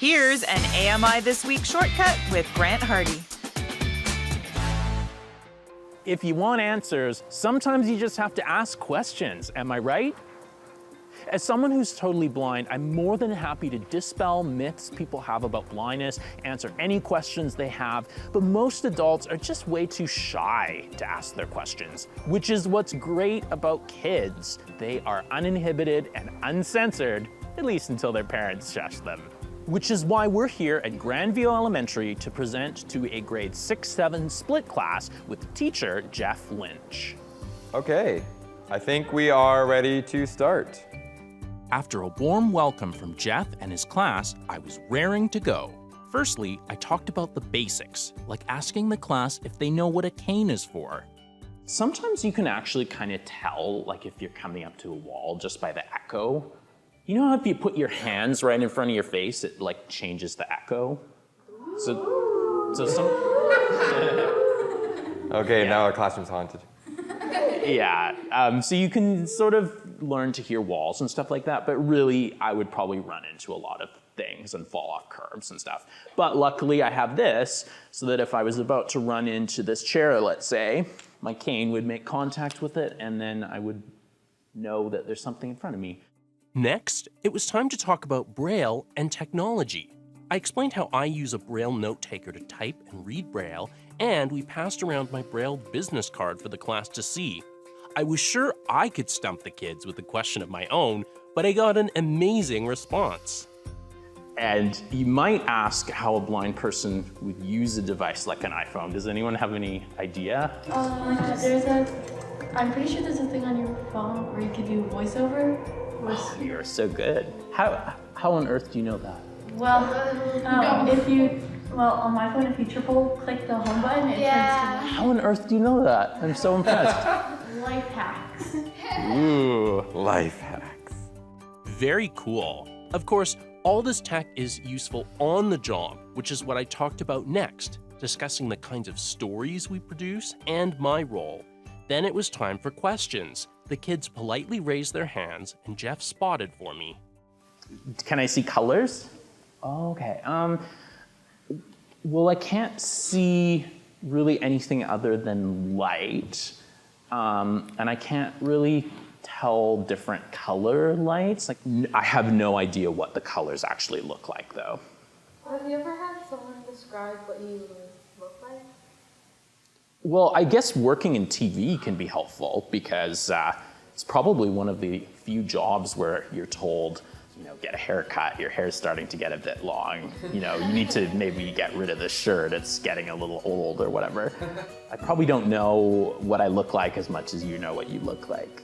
Here's an AMI This Week shortcut with Grant Hardy. If you want answers, sometimes you just have to ask questions, am I right? As someone who's totally blind, I'm more than happy to dispel myths people have about blindness, answer any questions they have, but most adults are just way too shy to ask their questions, which is what's great about kids. They are uninhibited and uncensored, at least until their parents shush them. Which is why we're here at Grandview Elementary to present to a grade 6-7 split class with teacher Jeff Lynch. Okay, I think we are ready to start. After a warm welcome from Jeff and his class, I was raring to go. Firstly, I talked about the basics, like asking the class if they know what a cane is for. Sometimes you can actually kind of tell, like if you're coming up to a wall just by the echo. You know how if you put your hands right in front of your face, it like changes the echo? Okay, now our classroom's haunted. Yeah, so you can sort of learn to hear walls and stuff like that, but really I would probably run into a lot of things and fall off curbs and stuff. But luckily I have this, so that if I was about to run into this chair, let's say, my cane would make contact with it and then I would know that there's something in front of me. Next, it was time to talk about Braille and technology. I explained how I use a Braille note taker to type and read Braille, and we passed around my Braille business card for the class to see. I was sure I could stump the kids with a question of my own, but I got an amazing response. And you might ask how a blind person would use a device like an iPhone. Does anyone have any idea? I'm pretty sure there's a thing on your phone where you can do voiceover. Oh, you're so good. How on earth do you know that? Well, on my phone, if you triple click the home button, it turns to How on earth do you know that? I'm so impressed. life hacks. Ooh, Life hacks. very cool. Of course, all this tech is useful on the job, which is what I talked about next, discussing the kinds of stories we produce and my role. Then it was time for questions. The kids politely raised their hands and Jeff spotted for me. Can I see colors? Okay. Well, I can't see really anything other than light. And I can't really tell different color lights. Like, I have no idea what the colors actually look like, though. Have you ever had someone describe what you look like? Well, I guess working in TV can be helpful because it's probably one of the few jobs where you're told, you know, get a haircut, your hair's starting to get a bit long. You know, you need to maybe get rid of this shirt, it's getting a little old or whatever. I probably don't know what I look like as much as you know what you look like.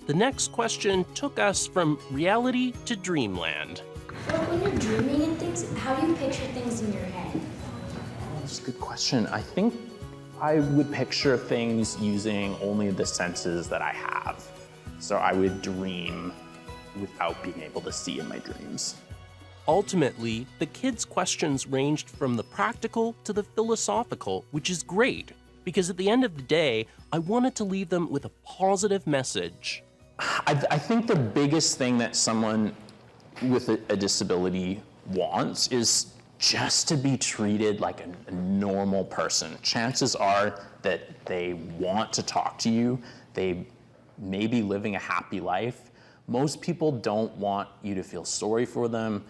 The next question took us from reality to Dreamland. Well, when you're dreaming and things, how do you picture things in your head? That's a good question. I think I would picture things using only the senses that I have. So I would dream without being able to see in my dreams. Ultimately, the kids' questions ranged from the practical to the philosophical, which is great, because at the end of the day, I wanted to leave them with a positive message. I think the biggest thing that someone with a disability wants is just to be treated like a normal person. Chances are that they want to talk to you. They may be living a happy life. Most people don't want you to feel sorry for them.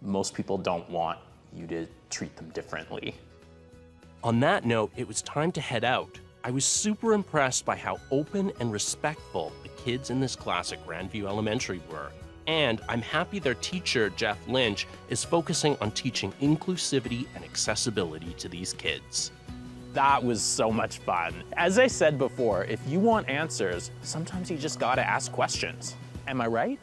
Most people don't want you to treat them differently. On that note, it was time to head out. I was super impressed by how open and respectful the kids in this class at Grandview Elementary were. And I'm happy their teacher, Jeff Lynch, is focusing on teaching inclusivity and accessibility to these kids. That was so much fun. As I said before, if you want answers, sometimes you just gotta ask questions. Am I right?